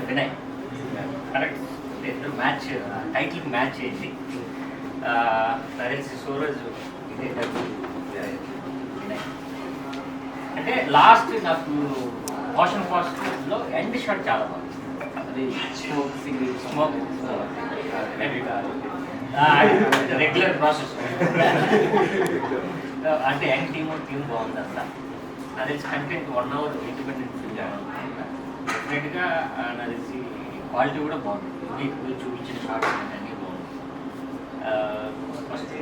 Vinay correct ఇద్దరు match టైటిల్కి match చేసి నరేష్ సూరజ్ ఇదే వినయ్ అంటే లాస్ట్ నాకు మోషన్ ఎండ్ షాట్ చాలా బాగుంది. అది స్మోక్ రెగ్యులర్ ప్రాసెస్ అంటే యంగ్ టీమ్ బాగుంది అసలు. నాకు తెలిసి కంటెంట్ 1 hour ఇండిపెండెంట్ డెఫినెట్గా నాకు తెలిసి క్వాలిటీ కూడా బాగుంది. మీకు చూపించిన షార్ట్స్ అన్నీ బాగుంది. ఫస్ట్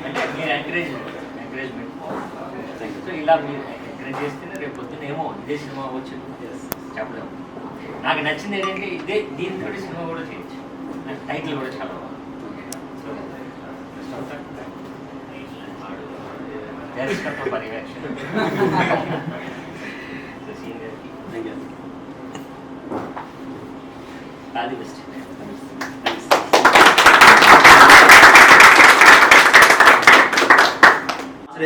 అంటే మీరు ఎంకరేజ్మెంట్ సో ఇలా మీరు ఎంకరేజ్ చేస్తేనే రేపు పొద్దున ఏమో ఇదే సినిమా వచ్చింది చెప్పలేము. నాకు నచ్చింది ఏంటంటే దీంతో సినిమా కూడా చేయొచ్చు. టైటిల్ కూడా చాలా బాగుంది. సో దర్శకత్వ పర్యవేక్షణ అది బెస్ట్.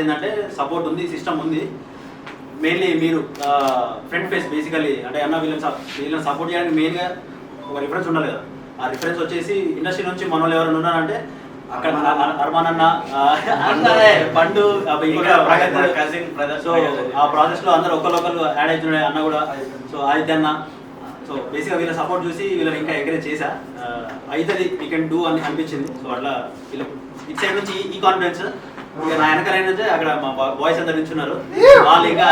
ఏంటంటే సపోర్ట్ ఉంది, సిస్టమ్ ఉంది. మెయిన్లీ మీరు ఫ్రంట్ ఫేస్ బేసికలీ అంటే అన్న వీళ్ళని సపోర్ట్ చేయడానికి మెయిన్గా ఒక రిఫరెన్స్ ఉండాలి కదా. ఆ రిఫరెన్స్ వచ్చేసి ఇండస్ట్రీ నుంచి మన వాళ్ళు ఎవరైనా ఉన్నారంటే అక్కడ అర్మాన్ అన్న, పండు, సో ఆ ప్రాజెక్ట్ లో అందరూ ఒకరు యాడ్ అవుతున్నాయి. అన్న కూడా, సో ఆదిత్య అన్న. సో బేసిక్గా వీళ్ళ సపోర్ట్ చూసి వీళ్ళని ఇంకా ఎంకరేజ్ చేశా. అవుతుంది వీ కెన్ డూ అని అనిపించింది. సో అట్లా వీళ్ళ ఇటు సైడ్ నుంచి ఈ కాన్ఫిడెన్స్ ఇక నా వెనకాల నుంచి అక్కడ మా బాయ్స్ అందరు నిల్చున్నారు, వాళ్ళు ఇంకా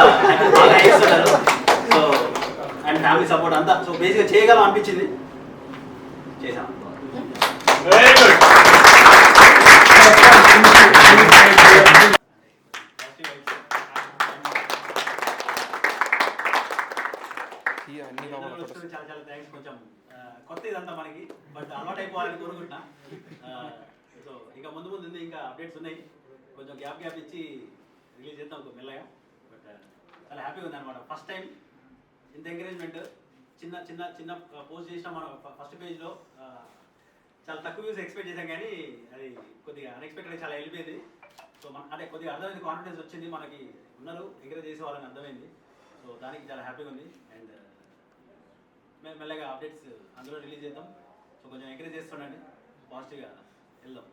బాగా వేస్తున్నారు. సో అండ్ ఫ్యామిలీ సపోర్ట్ అంతా సో బేసిక్గా చేయగలం అనిపించింది, చేశాను. చాలా చాలా థ్యాంక్స్. కొంచెం కొత్త ఇదంతా మనకి, బట్ అలవాటు అయిపోవాలని కోరుకుంటున్నా. సో ఇంకా ముందు ఉంది, ఇంకా అప్డేట్స్ ఉన్నాయి. కొంచెం గ్యాప్ ఇచ్చి రిలీజ్ చేద్దాం మెల్లగా. బట్ చాలా హ్యాపీగా ఉంది అనమాట. ఫస్ట్ టైం ఇంత ఎంకరేజ్మెంట్. చిన్న చిన్న చిన్న పోస్ట్ చేసిన మనం ఫస్ట్ పేజ్లో చాలా తక్కువ వ్యూస్ ఎక్స్పెక్ట్ చేశాం, కానీ అది కొద్దిగా అన్ఎక్స్పెక్టెడ్గా చాలా వెళ్ళిపోయింది. సో మన అంటే కొద్దిగా అర్థమైంది, కాన్ఫిడెన్స్ వచ్చింది, మనకి ఉన్నారు ఎంకరేజ్ చేసే వాళ్ళని అర్థమైంది. సో దానికి చాలా హ్యాపీగా ఉంది. అండ్ మేము మెల్లగా అప్డేట్స్ అందులో రిలీజ్ చేద్దాం. సో కొంచెం ఎంకరేజ్ చేస్తుండండి, పాజిటివ్గా వెళ్దాం.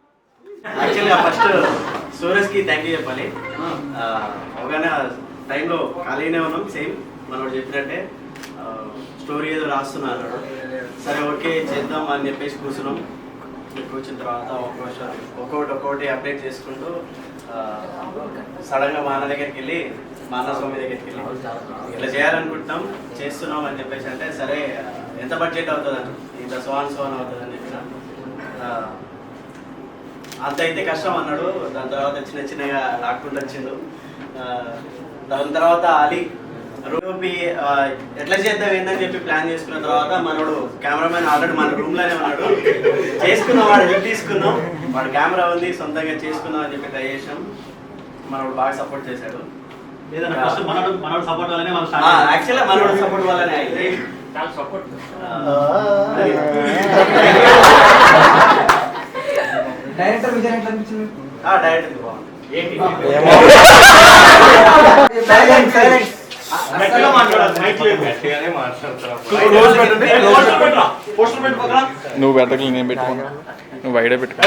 యాక్చువల్గా ఫస్ట్ సూరజ్కి థ్యాంక్ యూ చెప్పాలి. అవగానే టైంలో ఖాళీనే ఉన్నాం, సేమ్ మనోడు చెప్పినట్టే స్టోరీ ఏదో రాస్తున్నారు. సరే ఓకే చేద్దాం అని చెప్పేసి కూర్చున్నాం. కూర్చున్న తర్వాత ఒక్కొక్కటి అప్డేట్ చేసుకుంటూ సడన్గా మా అన్న దగ్గరికి వెళ్ళి, మా అన్న స్వామి దగ్గరికి వెళ్ళి ఇట్లా చేయాలనుకుంటున్నాం, చేస్తున్నాం అని చెప్పేసి అంటే సరే ఎంత బడ్జెట్ అవుతుందని, ఇంత సోన్ అవుతుందని చెప్పిన. అంత అయితే కష్టం అన్నాడు. దాని తర్వాత చిన్నగా లాక్కుంటూ వచ్చిండు. దాని తర్వాత అలీ రూపీ ఎట్లా చేద్దాం ఏందని చెప్పి ప్లాన్ చేసుకున్న తర్వాత మనోడు కెమెరామెన్ ఆల్రెడీ మన రూమ్లోనే ఉన్నాడు. చేసుకున్నాం, వాడు హెల్ప్ తీసుకున్నాం, వాడు కెమెరా ఉంది సొంతంగా చేసుకుందాం అని చెప్పి ట్రై చేసాం. మనోడు బాగా సపోర్ట్ చేశాడు. మనోడు సపోర్ట్ వల్లనే యాక్చువల్గా మనోడు సపోర్ట్ వల్లనే అయితే చాలా సపోర్ట్. డైరెక్టర్ విజయ్ ఎట్లా అనిపించింది? డైరెక్ట్ బాగుంది. నువ్వు పెట్టగలి, నేను పెట్టుకున్నా, నువ్వు బయట పెట్టుకో.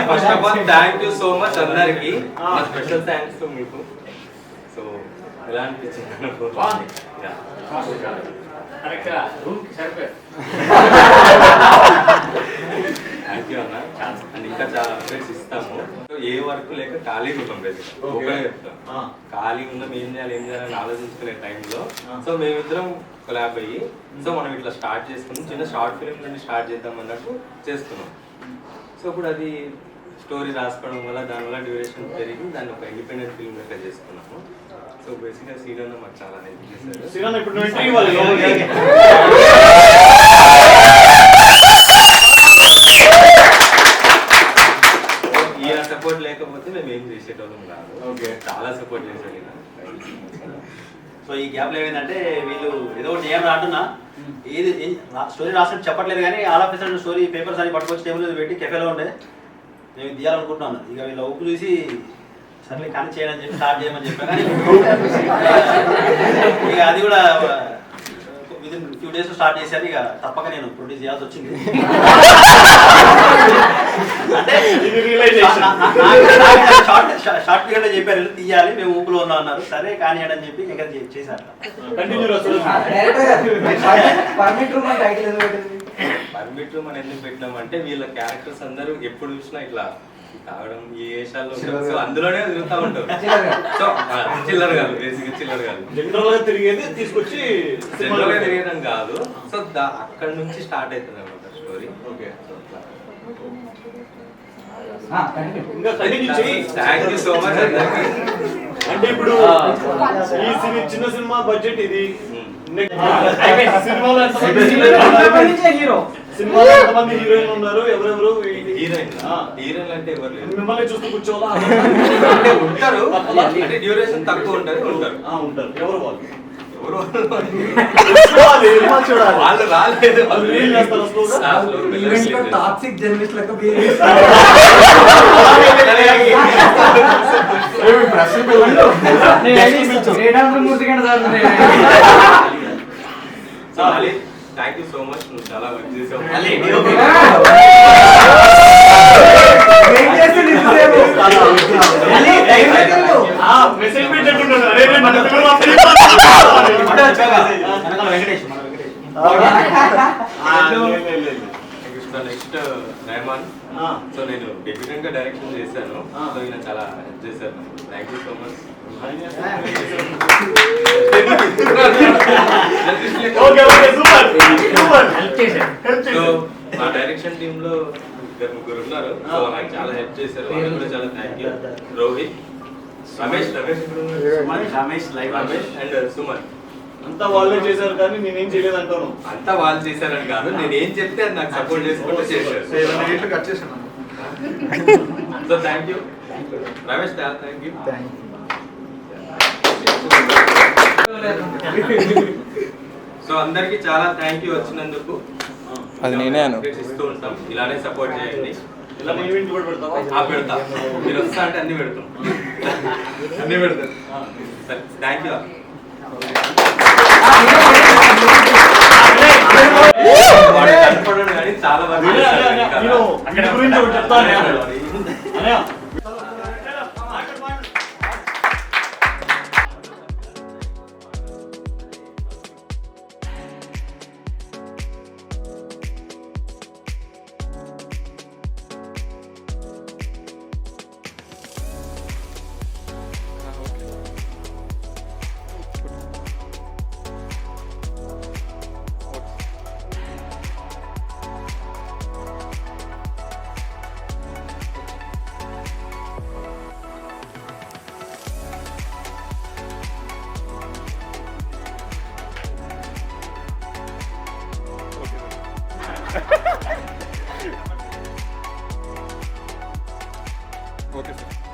First of all thank you so much అందరికి. స్పెషల్ థ్యాంక్స్ టు మీకు. సో ఎలా అనిపించింది? కరెక్ట్గా రూమ్కి సరిపోయారు. థ్యాంక్ యూ అన్న. అండ్ ఇంకా చాలా అప్డేట్స్ ఇస్తాము. ఏ వర్క్ లేక ఖాళీ ఉన్నాం, బేసిక్ ఒకటే చెప్తాం. ఖాళీ ఉన్నాం, ఏం చేయాలని ఆలోచించుకునే టైంలో సో మేమిద్దరం కొలాబ్ అయ్యి సో మనం ఇట్లా స్టార్ట్ చేసుకున్నాం. చిన్న షార్ట్ ఫిల్మ్ నుండి స్టార్ట్ చేద్దాం అన్నట్టు చేస్తున్నాం. సో ఇప్పుడు అది స్టోరీ రాసుకోవడం వల్ల దానివల్ల డ్యూరేషన్ పెరిగి దాన్ని ఒక ఇండిపెండెంట్ ఫిల్మ్ లెక్క చేసుకున్నాము. సో బేసిక్గా శ్రీరామ్ మాకు చాలా హెల్ప్ చేశారు. ఈయన సపోర్ట్ లేకపోతే మేము ఏం చేసేటోళ్ళం కాదు. ఓకే, చాలా సపోర్ట్ చేశాడు ఈయన. సో ఈ గ్యాప్లో ఏమైందంటే వీళ్ళు ఏదో ఒకటి చేయాలని అంటున్నా, ఏది స్టోరీ రాసినట్టు చెప్పట్లేదు కానీ all of sudden story papers అని పట్టుకొచ్చి టేబుల్ మీద పెట్టి కెఫేలో ఉండే మేము తీయాలనుకుంటున్నాను. ఇక వీళ్ళ ఉప్పు చూసి సర్లే కానీ చేయని చెప్పి స్టార్ట్ చేయమని చెప్పాను. కానీ ఇక అది కూడా విదిన్ ఫ్యూ డేస్ స్టార్ట్ చేశాను. ఇక తప్పక నేను ప్రొడ్యూస్ చేయాల్సి వచ్చింది. అంటే షార్ట్ పీరియడ్ లో చెప్పారు తీయాలి, మేము ఊపులో ఉన్నాం అన్నారు. సరే కానీ అని చెప్పి ఇంకా చేశారు. పర్మిట్ రూమ్ అని టైటిల్ ఎందుకు పెట్టింది? పర్మిట్ రూమ్ అని ఎందుకు పెట్టినామంటే వీళ్ళ క్యారెక్టర్స్ అందరూ ఎప్పుడు చూసినా ఇట్లా తాగడం ఈ ఏషాల్లో సో అందులోనే తిరుగుతూ ఉంటారు. సో చిల్లర కాదు, బేసిక్ చిల్లర కాదు, జనరల్ గా తిరిగేది తీసుకొచ్చి జనరల్ గా తిరిగేయడం కాదు. సో అక్కడ నుంచి స్టార్ట్ అవుతుంది అన్నమాట స్టోరీ. ఓకే, ఇంకా కంటిన్యూ చెయ్యి. థ్యాంక్ యూ సో మచ్ అందరికి. అంటే ఇప్పుడు ఈ చిన్న సినిమా బడ్జెట్ ఇది. సినిమాలో ఎంతమంది హీరోయిన్లు ఉన్నారు? ఎవరెవరు హీరోయిన్ అంటే ఎవరు లేరు. మిమ్మల్ని చూస్తూ కూర్చోవాలా? అంటే ఉంటారు, అంటే డ్యూరేషన్ తక్కువ ఉంటుంది, ఉంటారు. ఉంటారు. ఎవరు వాళ్ళు? వాళ్ళు రాలేదు. టాక్సిక్ జర్నలిస్ట్ లెక్క థ్యాంక్ యూ సో మచ్, నువ్వు చాలా వర్క్ చేసావు. మెసేజ్ పెట్టేట్టున్నాడు. నెక్స్ట్ రెహమాన్. సో నేను డెబ్యూటెంట్ గా డైరెక్షన్ చేశాను. సో ఈయన చాలా హెల్ప్ చేశారు. Thank you so much. So మా డైరెక్షన్ టీమ్ లో ముగ్గురు ఉన్నారు. సో నాకు చాలా హెల్ప్ చేశారు, వాళ్ళు కూడా చాలా thank you. Rohit, Ramesh and Suman. అంతా వాళ్ళే చేశారు కానీ నేనేం చేయలేదు అంటాను. అంతా వాళ్ళు చేశారని కాదు, నేను ఏం చెప్తే అది నాకు సపోర్ట్ చేసుకుంటూ చేశారు. So thank you Ramesh, thank you. So అందరికి చాలా థ్యాంక్ యూ వచ్చినందుకు. అది నేనే అను. ఇస్తూ ఉంటాం, ఇలానే సపోర్ట్ చేయండి. ఇలా నేను ఇంటి కూడా పెడతావా? పెడతా మీరు వస్తా అంటే అన్ని పెడతాం అన్ని పెడతాం సరే థ్యాంక్ యూ వాడు కనపడడు కానీ చాలా బాగా అన్నయ్య, అన్నయ్య, నేను అక్కడ ఇంటి గురించి ఒకటి చెప్తాను అన్నయ్య. Okay sir